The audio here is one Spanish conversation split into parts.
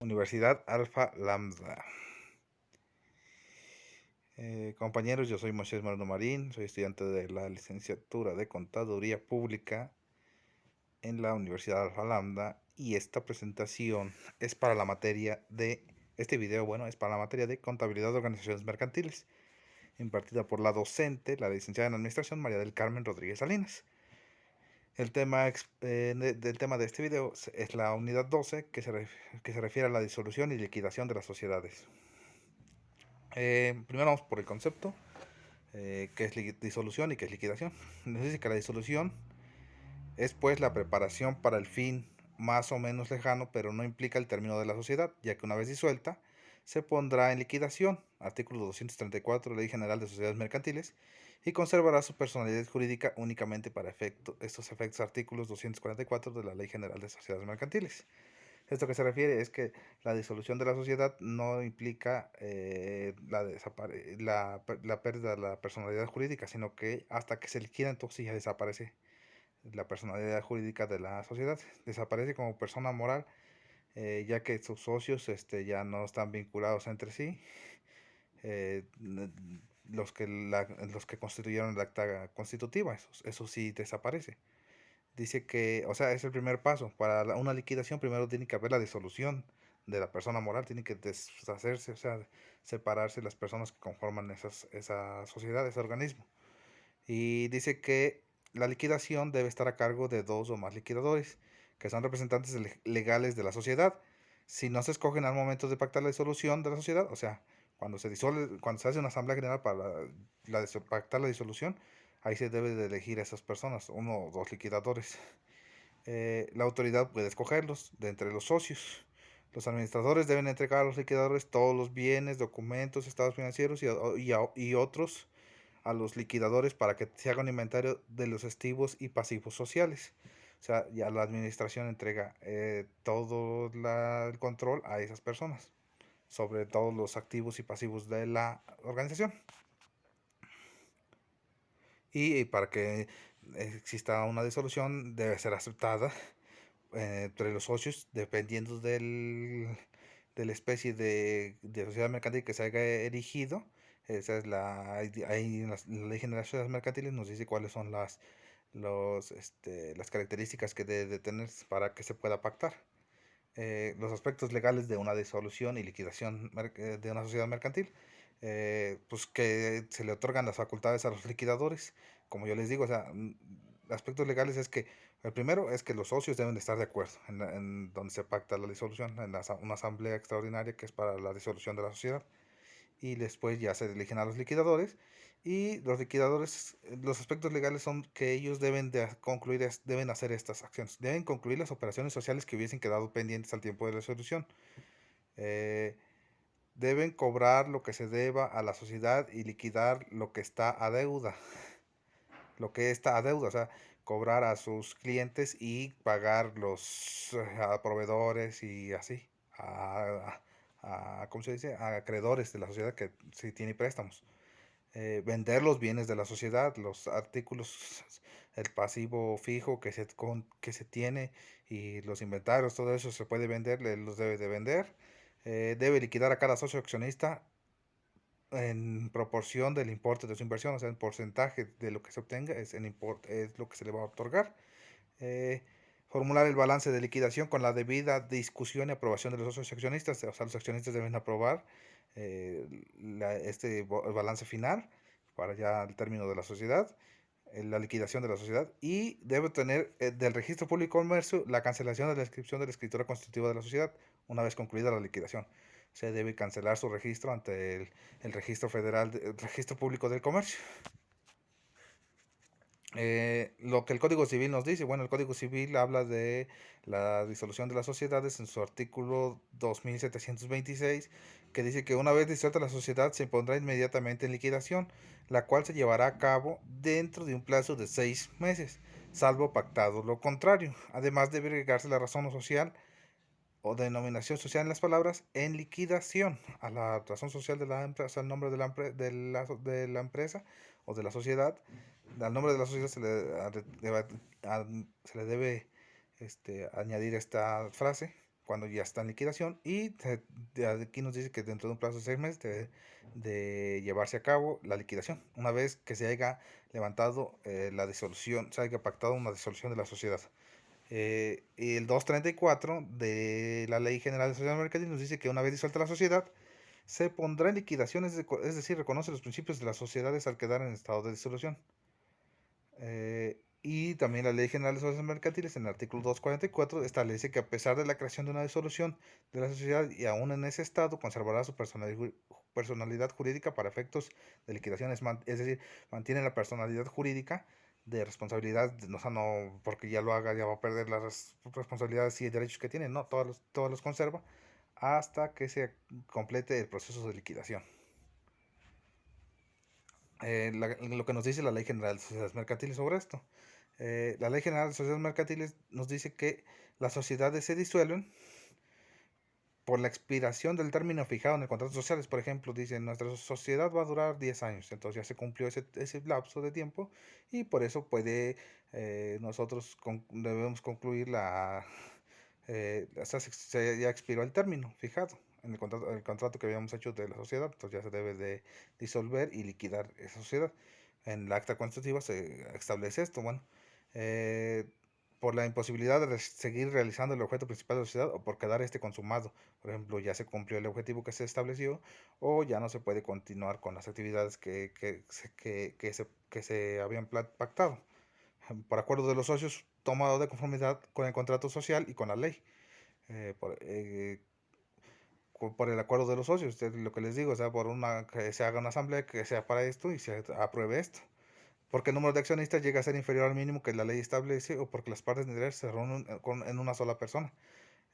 Universidad Alfa Lambda. Compañeros, yo soy Moisés Moreno Marín, soy estudiante de la licenciatura de Contaduría Pública en la Universidad Alfa Lambda y esta presentación es para la materia de, este video, bueno, es para la materia de Contabilidad de Organizaciones Mercantiles, impartida por la docente, la licenciada en Administración, María del Carmen Rodríguez Salinas. El tema del tema de este video es la unidad 12 que se refiere a la disolución y liquidación de las sociedades. Primero vamos por el concepto, qué es disolución y qué es liquidación. Nos dice que la disolución es pues la preparación para el fin más o menos lejano, pero no implica el término de la sociedad, ya que una vez disuelta, se pondrá en liquidación, artículo 234 de la Ley General de Sociedades Mercantiles, y conservará su personalidad jurídica únicamente para estos efectos artículos 244 de la Ley General de Sociedades Mercantiles. Esto que se refiere es que la disolución de la sociedad no implica la pérdida de la personalidad jurídica, sino que hasta que se liquida entonces ya desaparece la personalidad jurídica de la sociedad, desaparece como persona moral, ya que sus socios ya no están vinculados entre sí, eh, los que constituyeron el acta constitutiva, eso sí desaparece. Dice que, o sea, es el primer paso. Para una liquidación primero tiene que haber la disolución de la persona moral, tiene que deshacerse, o sea, separarse las personas que conforman esa sociedad, ese organismo. Y dice que la liquidación debe estar a cargo de dos o más liquidadores, que son representantes legales de la sociedad. Si no se escogen al momento de pactar la disolución de la sociedad, o sea, cuando se hace una asamblea general para pactar la disolución, ahí se debe de elegir a esas personas, uno o dos liquidadores. La autoridad puede escogerlos de entre los socios. Los administradores deben entregar a los liquidadores todos los bienes, documentos, estados financieros y otros a los liquidadores para que se haga un inventario de los activos y pasivos sociales. O sea, ya la administración entrega todo el control a esas personas sobre todos los activos y pasivos de la organización. Y para que exista una disolución debe ser aceptada entre los socios dependiendo de la especie de sociedad mercantil que se haya erigido. Esa es ahí en la Ley General de Sociedades Mercantiles nos dice cuáles son las características que debe de tener para que se pueda pactar. Los aspectos legales de una disolución y liquidación de una sociedad mercantil, pues que se le otorgan las facultades a los liquidadores, como yo les digo, o sea, aspectos legales es que el primero es que los socios deben de estar de acuerdo en donde se pacta la disolución, en una asamblea extraordinaria que es para la disolución de la sociedad, y después ya se eligen a los liquidadores. Y los liquidadores, los aspectos legales son que ellos deben de concluir, deben hacer estas acciones, deben concluir las operaciones sociales que hubiesen quedado pendientes al tiempo de la resolución. Eh, Deben cobrar lo que se deba a la sociedad y liquidar lo que está a deuda, lo que está a deuda, o sea, cobrar a sus clientes y pagar a proveedores y así, ¿cómo se dice? A acreedores de la sociedad que sí tiene préstamos. Vender los bienes de la sociedad, los artículos, el pasivo fijo que se tiene y los inventarios, todo eso se puede vender, los debe de vender. Debe liquidar a cada socio accionista en proporción del importe de su inversión, o sea, en porcentaje de lo que se obtenga es lo que se le va a otorgar. Eh, Formular el balance de liquidación con la debida discusión y aprobación de los socios accionistas, o sea, los accionistas deben aprobar el balance final para ya el término de la sociedad, la liquidación de la sociedad, y debe tener del registro público de comercio la cancelación de la inscripción de la escritura constitutiva de la sociedad una vez concluida la liquidación. Se debe cancelar su registro ante el registro federal, el registro público del comercio. Lo que el Código Civil nos dice, bueno, el Código Civil habla de la disolución de las sociedades en su artículo 2726, que dice que una vez disuelta la sociedad se pondrá inmediatamente en liquidación, la cual se llevará a cabo dentro de un plazo de 6 meses, salvo pactado lo contrario. Además debe agregarse la razón social o denominación social en las palabras en liquidación a la razón social de la empresa, al nombre de la empresa o de la sociedad. Al nombre de la sociedad se le debe añadir esta frase cuando ya está en liquidación, y aquí nos dice que dentro de un plazo de 6 meses debe de llevarse a cabo la liquidación, una vez que se haya levantado la disolución, se haya pactado una disolución de la sociedad. Y el 234 de la Ley General de Sociedades Mercantiles nos dice que una vez disuelta la sociedad, se pondrá en liquidación, es decir, reconoce los principios de las sociedades al quedar en estado de disolución. Y también la Ley General de Sociedades Mercantiles, en el artículo 244, establece que a pesar de la creación de una disolución de la sociedad y aún en ese estado, conservará su personalidad jurídica para efectos de liquidación, es decir, mantiene la personalidad jurídica de responsabilidad, o sea, no porque ya lo haga, ya va a perder las responsabilidades y derechos que tiene, no, todos los conserva hasta que se complete el proceso de liquidación. Lo que nos dice la Ley General de Sociedades Mercantiles sobre esto. La Ley General de Sociedades Mercantiles nos dice que las sociedades se disuelven por la expiración del término fijado en el contrato social. Por ejemplo, dice, nuestra sociedad va a durar 10 años, entonces ya se cumplió ese lapso de tiempo y por eso nosotros debemos concluir ya expiró el término fijado en el contrato que habíamos hecho de la sociedad, entonces ya se debe de disolver y liquidar esa sociedad. En la acta constitutiva se establece esto, bueno, eh, por la imposibilidad de seguir realizando el objeto principal de la sociedad o por quedar consumado. Por ejemplo, ya se cumplió el objetivo que se estableció o ya no se puede continuar con las actividades que se habían pactado. Por acuerdo de los socios, tomado de conformidad con el contrato social y con la ley. eh, por, eh, por el acuerdo de los socios, lo que les digo, o sea, que se haga una asamblea que sea para esto y se apruebe esto. Porque el número de accionistas llega a ser inferior al mínimo que la ley establece o porque las partes necesarias se reúnen en una sola persona.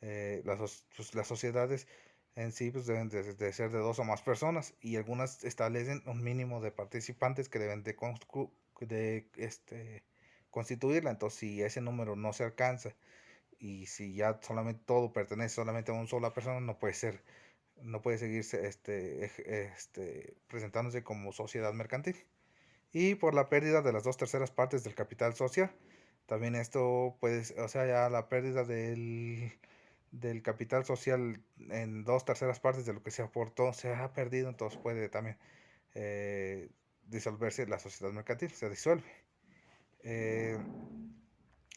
Las sociedades en sí pues, deben de ser de dos o más personas y algunas establecen un mínimo de participantes que deben de constituirla. Entonces, si ese número no se alcanza y si ya solamente todo pertenece solamente a una sola persona, no puede seguirse presentándose como sociedad mercantil. Y por la pérdida de las 2/3 partes del capital social. También esto puede, o sea, ya la pérdida del capital social en 2/3 partes de lo que se aportó se ha perdido, entonces puede también eh, disolverse la sociedad mercantil, se disuelve. Eh,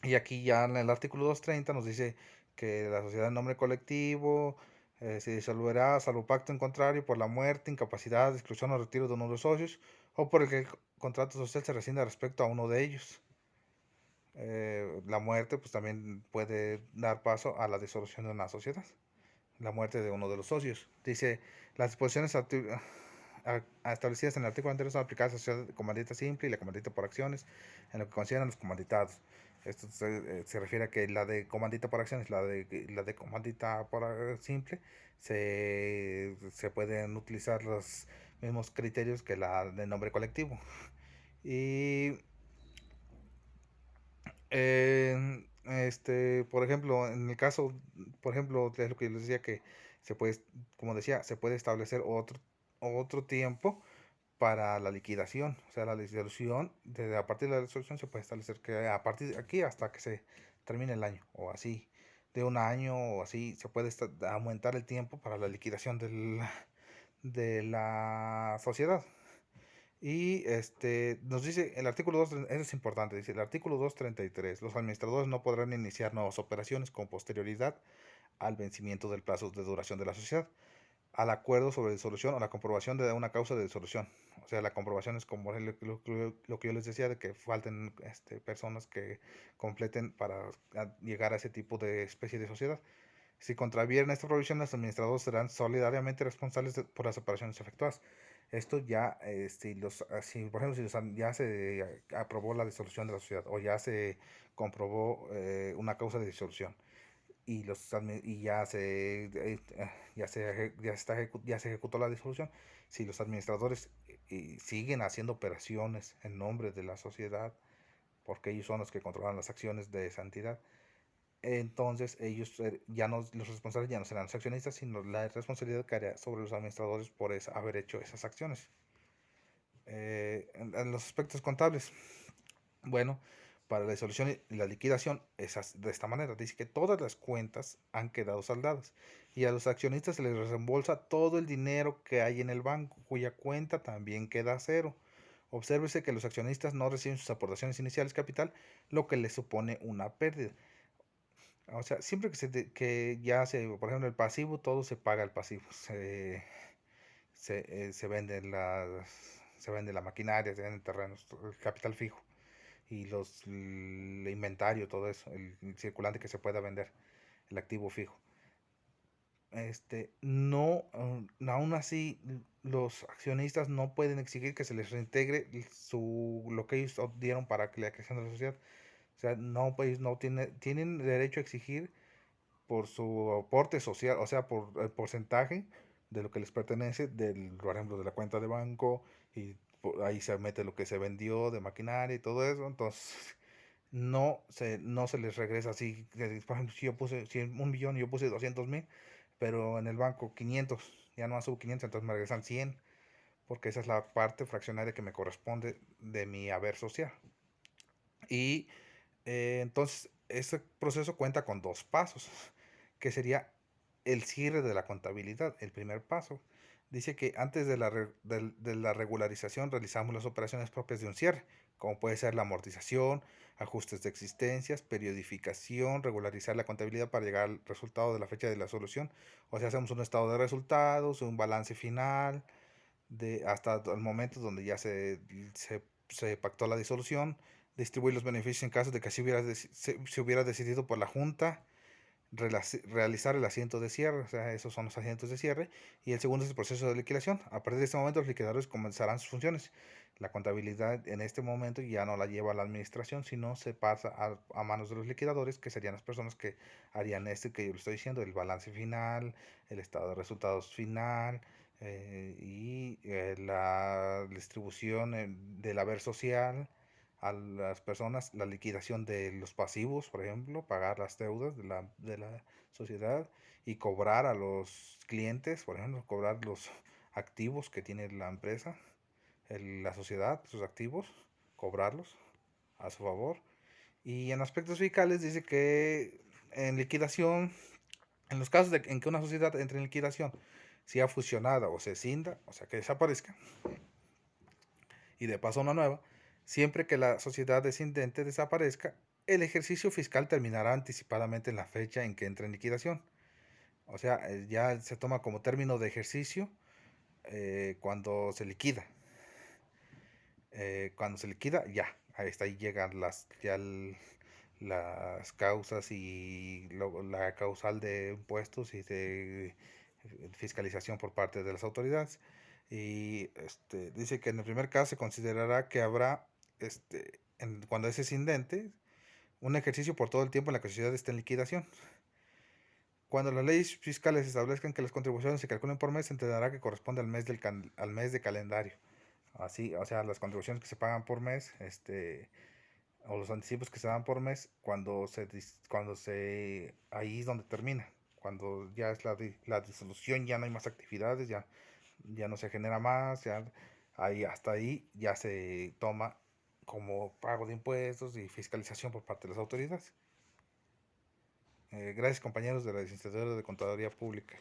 y aquí ya en el artículo 230 nos dice que la sociedad en nombre colectivo se disolverá salvo pacto en contrario por la muerte, incapacidad, exclusión o retiro de uno de los socios o por el que el contrato social se rescinda respecto a uno de ellos. La muerte pues también puede dar paso a la disolución de una sociedad, la muerte de uno de los socios. Dice, las disposiciones establecidas en el artículo anterior son aplicadas a la sociedad de comandita simple y la comandita por acciones en lo que consideran los comanditados. Esto se refiere a que la de comandita por acciones, la de comandita por simple, se pueden utilizar los mismos criterios que la de nombre colectivo. Y por ejemplo, en el caso, por ejemplo, es lo que yo les decía que se puede, como decía, se puede establecer otro tiempo para la liquidación. O sea, la disolución, desde a partir de la disolución se puede establecer que a partir de aquí hasta que se termine el año, o así, de un año, o así, se puede aumentar el tiempo para la liquidación de la sociedad. Y nos dice el artículo 2, eso es importante, dice el artículo 233, los administradores no podrán iniciar nuevas operaciones con posterioridad al vencimiento del plazo de duración de la sociedad, al acuerdo sobre disolución o la comprobación de una causa de disolución. O sea, la comprobación es como lo que yo les decía de que falten personas que completen para llegar a ese tipo de especie de sociedad. Si contravienen esta provisión, los administradores serán solidariamente responsables por las operaciones efectuadas. Esto ya, si, por ejemplo, si ya se aprobó la disolución de la sociedad o ya se comprobó una causa de disolución y ya se ejecutó la disolución, si los administradores siguen haciendo operaciones en nombre de la sociedad, porque ellos son los que controlan las acciones de esa entidad, entonces ellos los responsables ya no serán los accionistas, sino la responsabilidad caerá sobre los administradores por haber hecho esas acciones. En los aspectos contables, bueno, Para la disolución y la liquidación es de esta manera. Dice que todas las cuentas han quedado saldadas y a los accionistas se les reembolsa todo el dinero que hay en el banco, cuya cuenta también queda a cero. Obsérvese que los accionistas no reciben sus aportaciones iniciales capital, lo que les supone una pérdida. O sea, siempre que ya por ejemplo, el pasivo, todo se paga el pasivo. Se venden se vende la maquinaria, se venden terrenos, el capital fijo y el inventario, todo eso, el circulante que se pueda vender, el activo fijo. No, aún así, los accionistas no pueden exigir que se les reintegre lo que ellos dieron para la creación de la sociedad. O sea, no, pues, no tienen derecho a exigir por su aporte social, o sea, por el porcentaje de lo que les pertenece, por ejemplo, de la cuenta de banco, y ahí se mete lo que se vendió de maquinaria y todo eso. Entonces, no se les regresa así. Por ejemplo, si 1 millón, yo puse 200,000, pero en el banco 500, ya no subo 500, entonces me regresan 100, porque esa es la parte fraccionaria que me corresponde de mi haber social. Y entonces, ese proceso cuenta con dos pasos, que sería el cierre de la contabilidad. El primer paso dice que antes de la regularización realizamos las operaciones propias de un cierre, como puede ser la amortización, ajustes de existencias, periodificación, regularizar la contabilidad para llegar al resultado de la fecha de la solución. O sea, hacemos un estado de resultados, un balance final, hasta el momento donde ya se pactó la disolución, distribuir los beneficios en caso de que se hubiera decidido por la Junta realizar el asiento de cierre. O sea, esos son los asientos de cierre. Y el segundo es el proceso de liquidación. A partir de este momento, los liquidadores comenzarán sus funciones. La contabilidad en este momento ya no la lleva la administración, sino se pasa a manos de los liquidadores, que serían las personas que harían que yo le estoy diciendo, el balance final, el estado de resultados final, y la distribución del haber social a las personas, la liquidación de los pasivos, por ejemplo, pagar las deudas de la sociedad y cobrar a los clientes, por ejemplo, cobrar los activos que tiene la empresa, la sociedad, sus activos, cobrarlos a su favor. Y en aspectos fiscales dice que en liquidación, en los casos en que una sociedad entre en liquidación, sea fusionada o se escinda, o sea que desaparezca, y de paso una nueva, siempre que la sociedad descendente desaparezca, el ejercicio fiscal terminará anticipadamente en la fecha en que entra en liquidación. O sea, ya se toma como término de ejercicio cuando se liquida. Cuando se liquida, ya, ahí llegan las causas y la causal de impuestos y de fiscalización por parte de las autoridades. Y dice que en el primer caso se considerará que habrá, cuando es escindente, un ejercicio por todo el tiempo en la que la sociedad esté en liquidación. Cuando las leyes fiscales establezcan que las contribuciones se calculen por mes, se entenderá que corresponde al mes de calendario. Así, o sea, las contribuciones que se pagan por mes, o los anticipos que se dan por mes, ahí es donde termina. Cuando ya es la disolución, ya no hay más actividades, ya no se genera más, hasta ahí ya se toma como pago de impuestos y fiscalización por parte de las autoridades. Gracias, compañeros de la Licenciatura de Contaduría Pública.